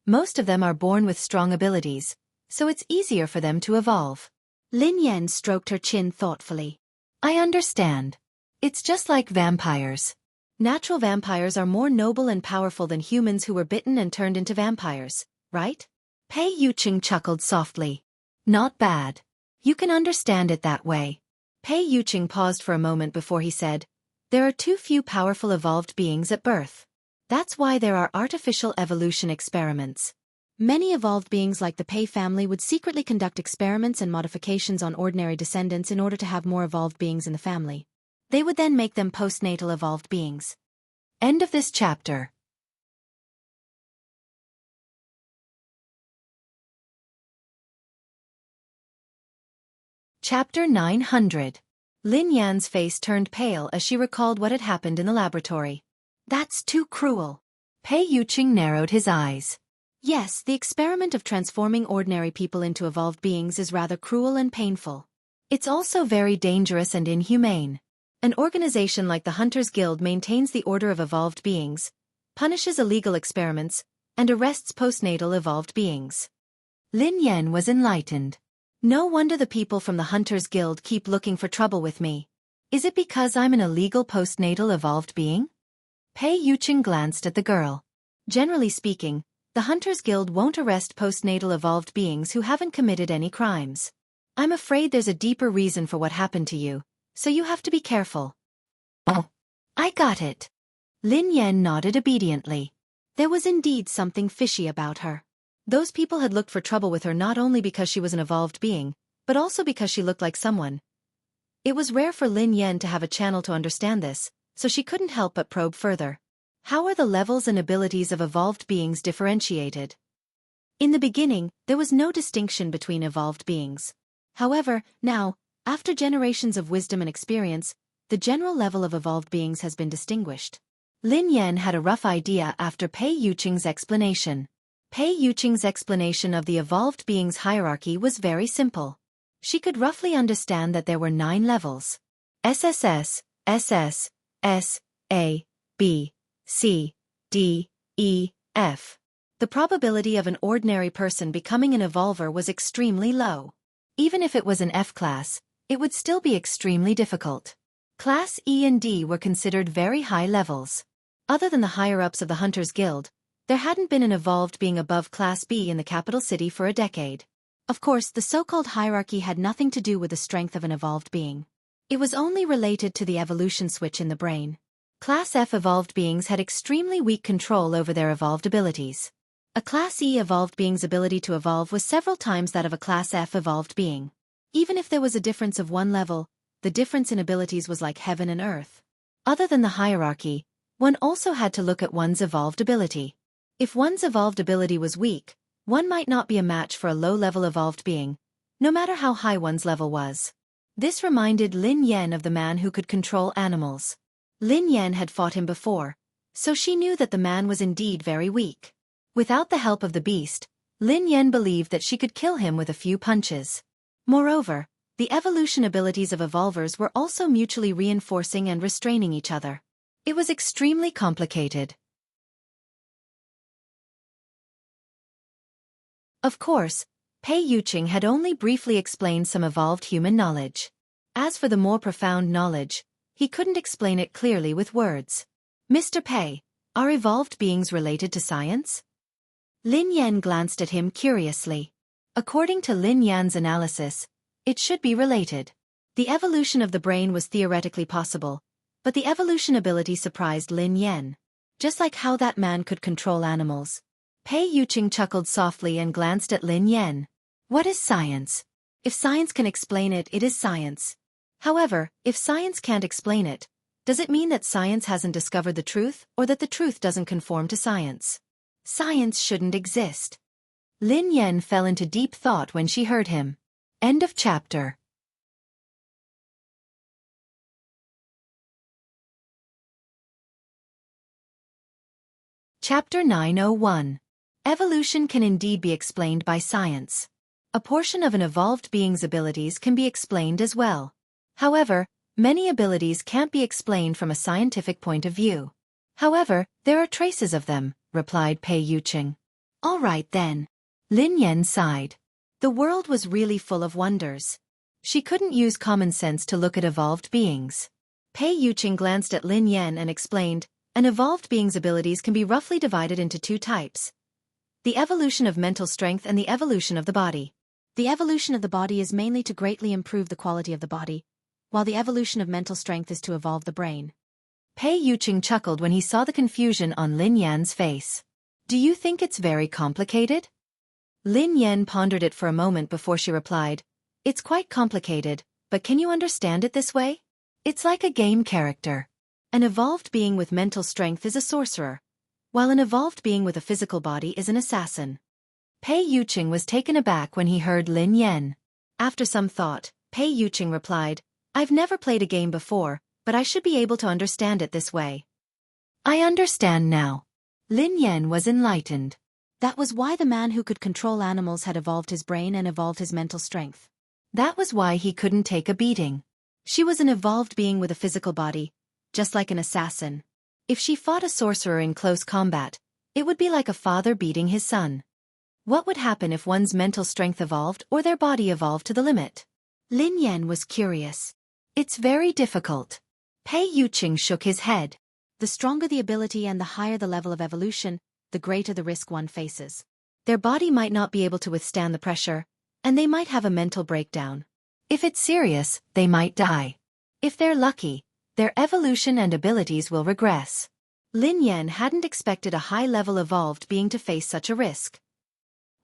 Most of them are born with strong abilities, so it's easier for them to evolve. Lin Yan stroked her chin thoughtfully. I understand. It's just like vampires. Natural vampires are more noble and powerful than humans who were bitten and turned into vampires, right? Pei Yuqing chuckled softly. Not bad. You can understand it that way. Pei Yuqing paused for a moment before he said, there are too few powerful evolved beings at birth. That's why there are artificial evolution experiments. Many evolved beings like the Pei family would secretly conduct experiments and modifications on ordinary descendants in order to have more evolved beings in the family. They would then make them postnatal evolved beings. End of this chapter. Chapter 900. Lin Yan's face turned pale as she recalled what had happened in the laboratory. That's too cruel. Pei Yuqing narrowed his eyes. Yes, the experiment of transforming ordinary people into evolved beings is rather cruel and painful. It's also very dangerous and inhumane. An organization like the Hunters Guild maintains the order of evolved beings, punishes illegal experiments, and arrests postnatal evolved beings. Lin Yan was enlightened. No wonder the people from the Hunters Guild keep looking for trouble with me. Is it because I'm an illegal postnatal evolved being? Pei Yuqing glanced at the girl. Generally speaking, the Hunters Guild won't arrest postnatal evolved beings who haven't committed any crimes. I'm afraid there's a deeper reason for what happened to you, so you have to be careful. Oh, I got it. Lin Yan nodded obediently. There was indeed something fishy about her. Those people had looked for trouble with her not only because she was an evolved being, but also because she looked like someone. It was rare for Lin Yan to have a channel to understand this, so she couldn't help but probe further. How are the levels and abilities of evolved beings differentiated? In the beginning, there was no distinction between evolved beings. However, now, after generations of wisdom and experience, the general level of evolved beings has been distinguished. Lin Yan had a rough idea after Pei Yuqing's explanation. Pei Yuqing's explanation of the evolved beings' hierarchy was very simple. She could roughly understand that there were 9 levels. SSS, SS, S, A, B, C, D, E, F. The probability of an ordinary person becoming an evolver was extremely low. Even if it was an F class, it would still be extremely difficult. Class E and D were considered very high levels. Other than the higher-ups of the Hunters Guild, there hadn't been an evolved being above Class B in the capital city for a decade. Of course, the so-called hierarchy had nothing to do with the strength of an evolved being. It was only related to the evolution switch in the brain. Class F evolved beings had extremely weak control over their evolved abilities. A Class E evolved being's ability to evolve was several times that of a Class F evolved being. Even if there was a difference of 1 level, the difference in abilities was like heaven and earth. Other than the hierarchy, one also had to look at one's evolved ability. If one's evolved ability was weak, one might not be a match for a low-level evolved being, no matter how high one's level was. This reminded Lin Yan of the man who could control animals. Lin Yan had fought him before, so she knew that the man was indeed very weak. Without the help of the beast, Lin Yan believed that she could kill him with a few punches. Moreover, the evolution abilities of evolvers were also mutually reinforcing and restraining each other. It was extremely complicated. Of course, Pei Yuqing had only briefly explained some evolved human knowledge. As for the more profound knowledge, he couldn't explain it clearly with words. Mr. Pei, are evolved beings related to science? Lin Yan glanced at him curiously. According to Lin Yan's analysis, it should be related. The evolution of the brain was theoretically possible, but the evolution ability surprised Lin Yan. Just like how that man could control animals. Pei Yuqing chuckled softly and glanced at Lin Yan. What is science? If science can explain it, it is science. However, if science can't explain it, does it mean that science hasn't discovered the truth, or that the truth doesn't conform to science? Science shouldn't exist. Lin Yan fell into deep thought when she heard him. End of chapter. Chapter 901. Evolution can indeed be explained by science. A portion of an evolved being's abilities can be explained as well. However, many abilities can't be explained from a scientific point of view. However, there are traces of them, replied Pei Yuqing. All right then. Lin Yan sighed. The world was really full of wonders. She couldn't use common sense to look at evolved beings. Pei Yuqing glanced at Lin Yan and explained, an evolved being's abilities can be roughly divided into two types. The evolution of mental strength and the evolution of the body. The evolution of the body is mainly to greatly improve the quality of the body, while the evolution of mental strength is to evolve the brain. Pei Yuqing chuckled when he saw the confusion on Lin Yan's face. Do you think it's very complicated? Lin Yan pondered it for a moment before she replied, it's quite complicated, but can you understand it this way? It's like a game character. An evolved being with mental strength is a sorcerer, while an evolved being with a physical body is an assassin. Pei Yuqing was taken aback when he heard Lin Yan. After some thought, Pei Yuqing replied, I've never played a game before, but I should be able to understand it this way. I understand now. Lin Yan was enlightened. That was why the man who could control animals had evolved his brain and evolved his mental strength. That was why he couldn't take a beating. She was an evolved being with a physical body, just like an assassin. If she fought a sorcerer in close combat, it would be like a father beating his son. What would happen if one's mental strength evolved or their body evolved to the limit? Lin Yan was curious. It's very difficult. Pei Yuqing shook his head. The stronger the ability and the higher the level of evolution, the greater the risk one faces. Their body might not be able to withstand the pressure, and they might have a mental breakdown. If it's serious, they might die. If they're lucky, their evolution and abilities will regress. Lin Yan hadn't expected a high-level evolved being to face such a risk.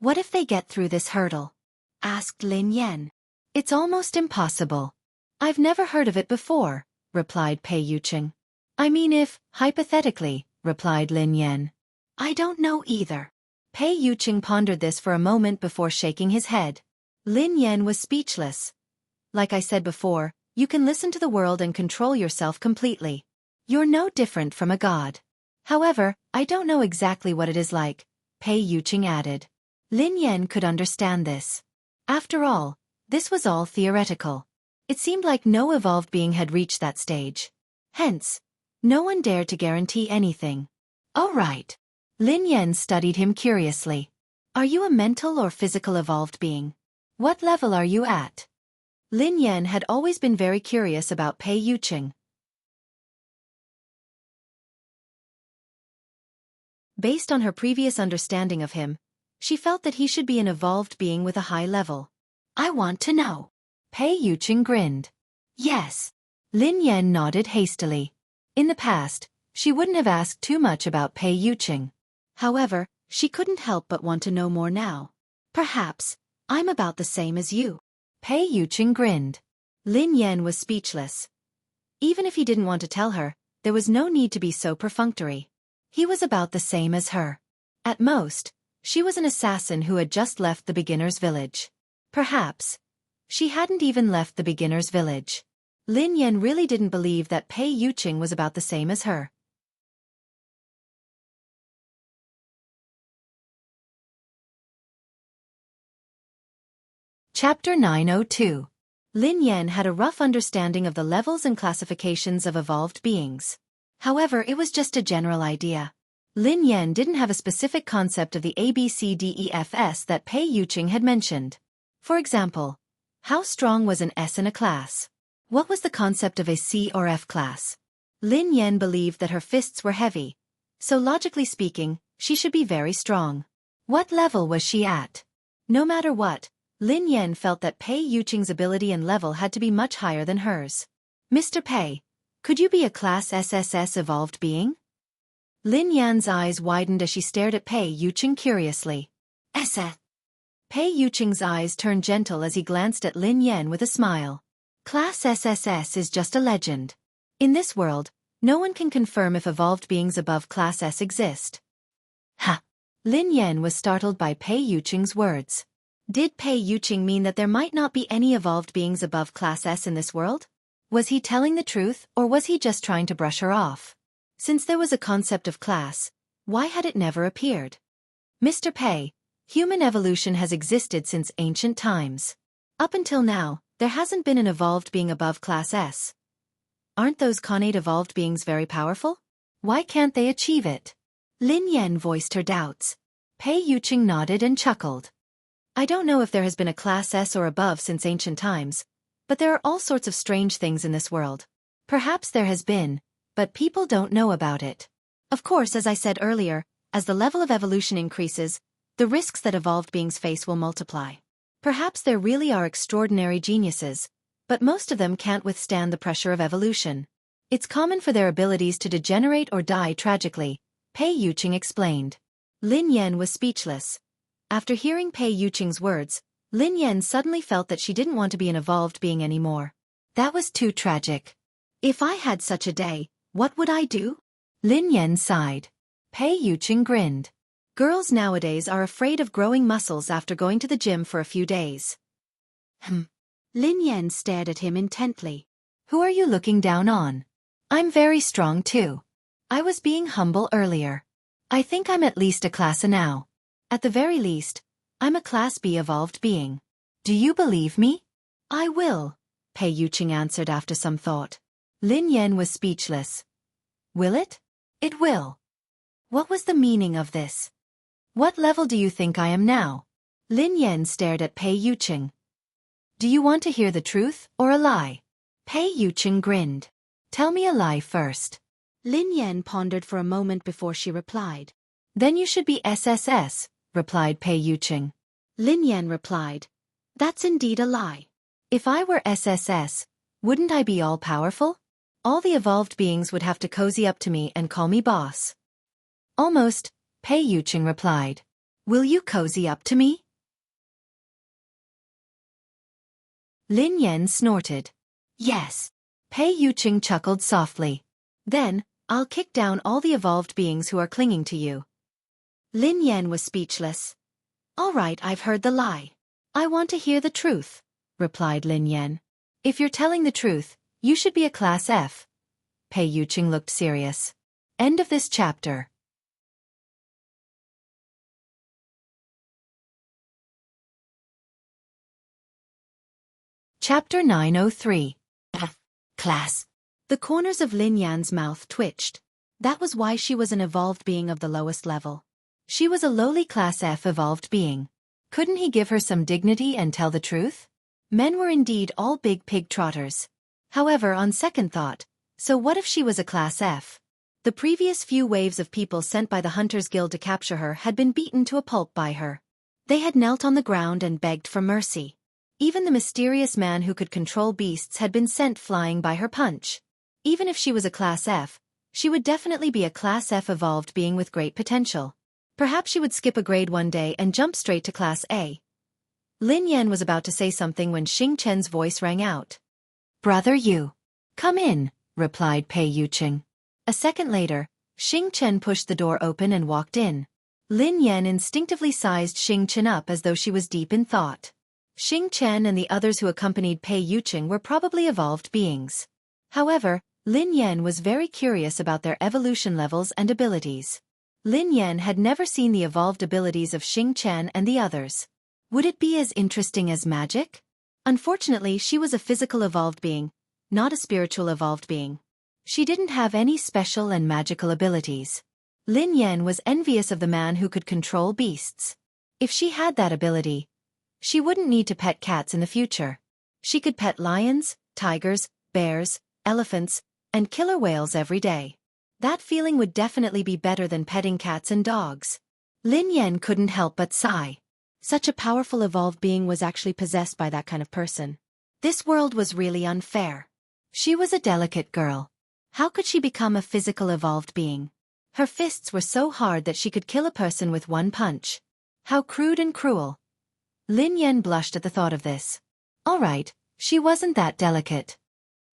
What if they get through this hurdle? Asked Lin Yan. It's almost impossible. I've never heard of it before, replied Pei Yuqing. I mean if, hypothetically, replied Lin Yan. I don't know either. Pei Yuqing pondered this for a moment before shaking his head. Lin Yan was speechless. Like I said before, you can listen to the world and control yourself completely. You're no different from a god. However, I don't know exactly what it is like, Pei Yuqing added. Lin Yan could understand this. After all, this was all theoretical. It seemed like no evolved being had reached that stage. Hence, no one dared to guarantee anything. Oh right. Lin Yan studied him curiously. Are you a mental or physical evolved being? What level are you at? Lin Yan had always been very curious about Pei Yuqing. Based on her previous understanding of him, she felt that he should be an evolved being with a high level. I want to know. Pei Yuqing grinned. Yes. Lin Yan nodded hastily. In the past, she wouldn't have asked too much about Pei Yuqing. However, she couldn't help but want to know more now. Perhaps, I'm about the same as you. Pei Yuqing grinned. Lin Yan was speechless. Even if he didn't want to tell her, there was no need to be so perfunctory. He was about the same as her. At most, she was an assassin who had just left the beginner's village. Perhaps, she hadn't even left the beginner's village. Lin Yan really didn't believe that Pei Yuqing was about the same as her. Chapter 902. Lin Yan had a rough understanding of the levels and classifications of evolved beings. However, it was just a general idea. Lin Yan didn't have a specific concept of the ABCDEFS that Pei Yuqing had mentioned. For example, how strong was an S in a class? What was the concept of a C or F class? Lin Yan believed that her fists were heavy, so logically speaking, she should be very strong. What level was she at? No matter what, Lin Yan felt that Pei Yuqing's ability and level had to be much higher than hers. Mr. Pei, could you be a Class SSS evolved being? Lin Yan's eyes widened as she stared at Pei Yuqing curiously. SS. Pei Yuqing's eyes turned gentle as he glanced at Lin Yan with a smile. Class SSS is just a legend. In this world, no one can confirm if evolved beings above Class S exist. Ha! Lin Yan was startled by Pei Yuqing's words. Did Pei Yuqing mean that there might not be any evolved beings above Class S in this world? Was he telling the truth, or was he just trying to brush her off? Since there was a concept of class, why had it never appeared? Mr. Pei, human evolution has existed since ancient times. Up until now, there hasn't been an evolved being above Class S. Aren't those connate evolved beings very powerful? Why can't they achieve it? Lin Yan voiced her doubts. Pei Yuqing nodded and chuckled. I don't know if there has been a Class S or above since ancient times, but there are all sorts of strange things in this world. Perhaps there has been, but people don't know about it. Of course, as I said earlier, as the level of evolution increases, the risks that evolved beings face will multiply. Perhaps there really are extraordinary geniuses, but most of them can't withstand the pressure of evolution. It's common for their abilities to degenerate or die tragically, Pei Yuqing explained. Lin Yan was speechless. After hearing Pei Yuqing's words, Lin Yan suddenly felt that she didn't want to be an evolved being anymore. That was too tragic. If I had such a day, what would I do? Lin Yan sighed. Pei Yuqing grinned. Girls nowadays are afraid of growing muscles after going to the gym for a few days. Lin Yan stared at him intently. Who are you looking down on? I'm very strong too. I was being humble earlier. I think I'm at least a Class A now. At the very least, I'm a Class B evolved being. Do you believe me? I will, Pei Yuqing answered after some thought. Lin Yan was speechless. Will it? It will. What was the meaning of this? What level do you think I am now? Lin Yan stared at Pei Yuqing. Do you want to hear the truth or a lie? Pei Yuqing grinned. Tell me a lie first. Lin Yan pondered for a moment before she replied. Then you should be SSS, replied Pei Yuqing. Lin Yan replied. That's indeed a lie. If I were SSS, wouldn't I be all-powerful? All the evolved beings would have to cozy up to me and call me boss. Almost, Pei Yuqing replied. Will you cozy up to me? Lin Yan snorted. Yes. Pei Yuqing chuckled softly. Then, I'll kick down all the evolved beings who are clinging to you. Lin Yan was speechless. All right, I've heard the lie. I want to hear the truth, replied Lin Yan. If you're telling the truth, you should be a Class F. Pei Yuqing looked serious. End of this chapter. Chapter 903. Class. The corners of Lin Yan's mouth twitched. That was why she was an evolved being of the lowest level. She was a lowly Class F evolved being. Couldn't he give her some dignity and tell the truth? Men were indeed all big pig trotters. However, on second thought, so what if she was a Class F? The previous few waves of people sent by the Hunters Guild to capture her had been beaten to a pulp by her. They had knelt on the ground and begged for mercy. Even the mysterious man who could control beasts had been sent flying by her punch. Even if she was a Class F, she would definitely be a Class F evolved being with great potential. Perhaps she would skip a grade one day and jump straight to Class A. Lin Yan was about to say something when Xing Chen's voice rang out. Brother Yu. Come in, replied Pei Yuqing. A second later, Xing Chen pushed the door open and walked in. Lin Yan instinctively sized Xing Chen up as though she was deep in thought. Xing Chen and the others who accompanied Pei Yuqing were probably evolved beings. However, Lin Yan was very curious about their evolution levels and abilities. Lin Yan had never seen the evolved abilities of Xing Chen and the others. Would it be as interesting as magic? Unfortunately, she was a physical evolved being, not a spiritual evolved being. She didn't have any special and magical abilities. Lin Yan was envious of the man who could control beasts. If she had that ability, she wouldn't need to pet cats in the future. She could pet lions, tigers, bears, elephants, and killer whales every day. That feeling would definitely be better than petting cats and dogs. Lin Yan couldn't help but sigh. Such a powerful evolved being was actually possessed by that kind of person. This world was really unfair. She was a delicate girl. How could she become a physical evolved being? Her fists were so hard that she could kill a person with one punch. How crude and cruel. Lin Yan blushed at the thought of this. All right, she wasn't that delicate.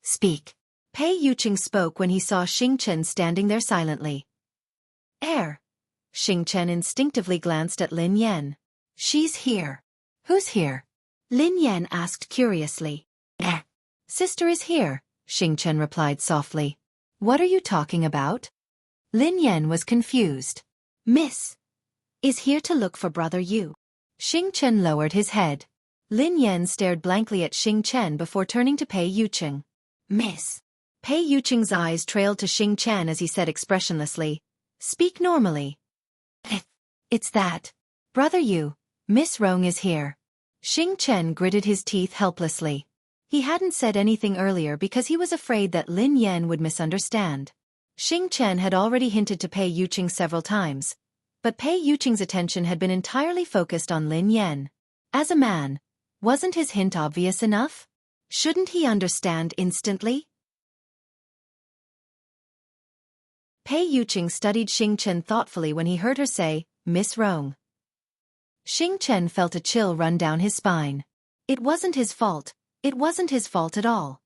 Speak. Pei Yuqing spoke when he saw Xingchen standing there silently. Air. Xingchen instinctively glanced at Lin Yan. She's here. Who's here? Lin Yan asked curiously. Sister is here, Xingchen replied softly. What are you talking about? Lin Yan was confused. Miss is here to look for Brother Yu. Xingchen lowered his head. Lin Yan stared blankly at Xingchen before turning to Pei Yuqing. Miss. Pei Yuqing's eyes trailed to Xingchen as he said expressionlessly, Speak normally. It's that. Brother Yu, Miss Rong is here. Xingchen gritted his teeth helplessly. He hadn't said anything earlier because he was afraid that Lin Yan would misunderstand. Xingchen had already hinted to Pei Yuqing several times, but Pei Yuqing's attention had been entirely focused on Lin Yan. As a man, wasn't his hint obvious enough? Shouldn't he understand instantly? Pei Yuqing studied Xingchen thoughtfully when he heard her say, Miss Rong. Xingchen felt a chill run down his spine. It wasn't his fault. It wasn't his fault at all.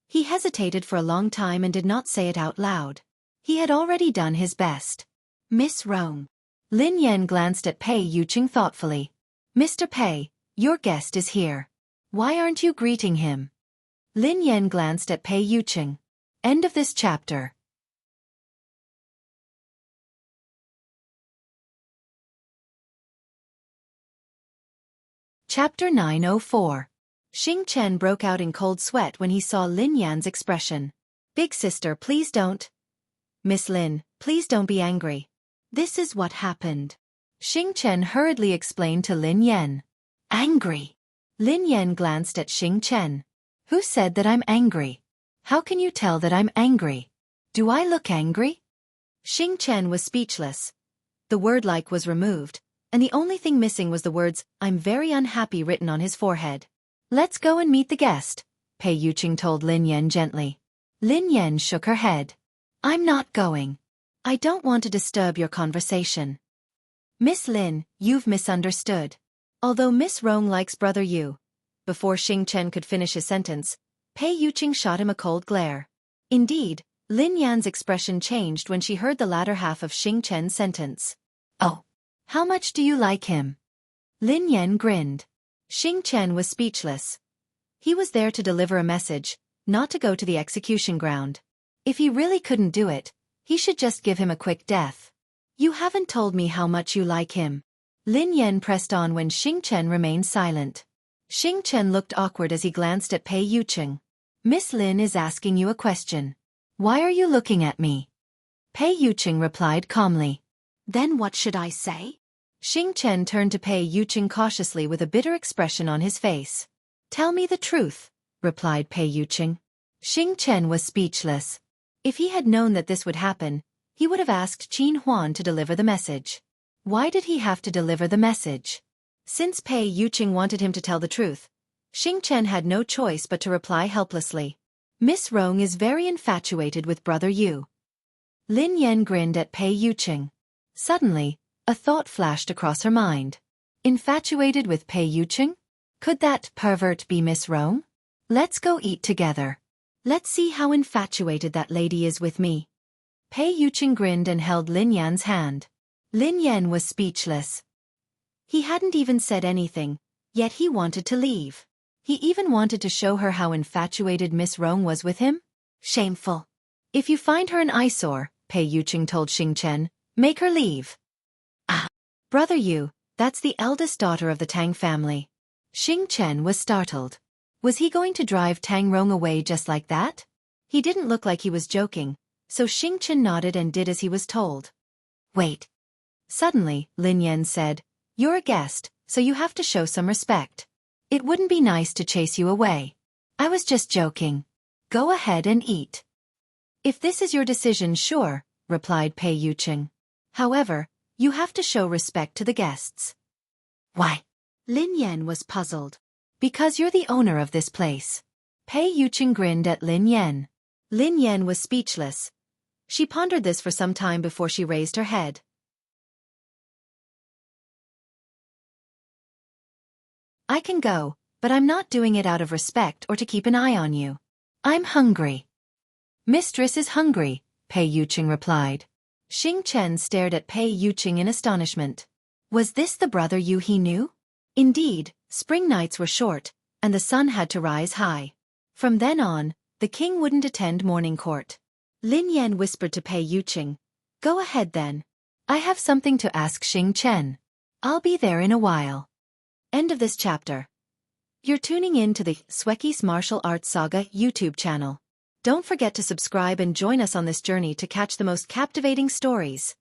He hesitated for a long time and did not say it out loud. He had already done his best. Miss Rong. Lin Yan glanced at Pei Yuqing thoughtfully. Mr. Pei, your guest is here. Why aren't you greeting him? Lin Yan glanced at Pei Yuqing. End of this chapter. Chapter 904. Xingchen broke out in cold sweat when he saw Lin Yan's expression. Big sister, please don't. Miss Lin, please don't be angry. This is what happened. Xingchen hurriedly explained to Lin Yan. Angry? Lin Yan glanced at Xingchen. Who said that I'm angry? How can you tell that I'm angry? Do I look angry? Xingchen was speechless. The word like was removed, and the only thing missing was the words, I'm very unhappy written on his forehead. Let's go and meet the guest, Pei Yuqing told Lin Yan gently. Lin Yan shook her head. I'm not going. I don't want to disturb your conversation. Miss Lin, you've misunderstood. Although Miss Rong likes Brother Yu. Before Xingchen could finish his sentence, Pei Yuqing shot him a cold glare. Indeed, Lin Yan's expression changed when she heard the latter half of Xingchen's sentence. Oh. How much do you like him? Lin Yan grinned. Xingchen was speechless. He was there to deliver a message, not to go to the execution ground. If he really couldn't do it, he should just give him a quick death. You haven't told me how much you like him. Lin Yan pressed on when Xingchen remained silent. Xingchen looked awkward as he glanced at Pei Yuqing. Miss Lin is asking you a question. Why are you looking at me? Pei Yuqing replied calmly. Then what should I say? Xingchen turned to Pei Yuqing cautiously with a bitter expression on his face. Tell me the truth, replied Pei Yuqing. Xingchen was speechless. If he had known that this would happen, he would have asked Qin Huan to deliver the message. Why did he have to deliver the message? Since Pei Yuqing wanted him to tell the truth, Xingchen had no choice but to reply helplessly. Miss Rong is very infatuated with Brother Yu. Lin Yan grinned at Pei Yuqing. Suddenly, a thought flashed across her mind. Infatuated with Pei Yuqing? Could that pervert be Miss Rong? Let's go eat together. Let's see how infatuated that lady is with me. Pei Yuqing grinned and held Lin Yan's hand. Lin Yan was speechless. He hadn't even said anything, yet he wanted to leave. He even wanted to show her how infatuated Miss Rong was with him. Shameful. If you find her an eyesore, Pei Yuqing told Xingchen, make her leave. Ah, Brother Yu, that's the eldest daughter of the Tang family. Xingchen was startled. Was he going to drive Tang Rong away just like that? He didn't look like he was joking, so Xingchen nodded and did as he was told. Wait. Suddenly, Lin Yan said, "You're a guest, so you have to show some respect. It wouldn't be nice to chase you away. I was just joking. Go ahead and eat." "If this is your decision, sure," replied Pei Yuqing. "However, you have to show respect to the guests." "Why?" Lin Yan was puzzled. "Because you're the owner of this place." Pei Yuqing grinned at Lin Yan. Lin Yan was speechless. She pondered this for some time before she raised her head. "I can go, but I'm not doing it out of respect or to keep an eye on you. I'm hungry." "Mistress is hungry," Pei Yuqing replied. Xing Chen stared at Pei Yuqing in astonishment. Was this the brother Yu he knew? Indeed, spring nights were short, and the sun had to rise high. From then on, the king wouldn't attend morning court. Lin Yan whispered to Pei Yuqing, "Go ahead then. I have something to ask Xing Chen. I'll be there in a while." End of this chapter. You're tuning in to the Xueqi's Martial Arts Saga YouTube channel. Don't forget to subscribe and join us on this journey to catch the most captivating stories.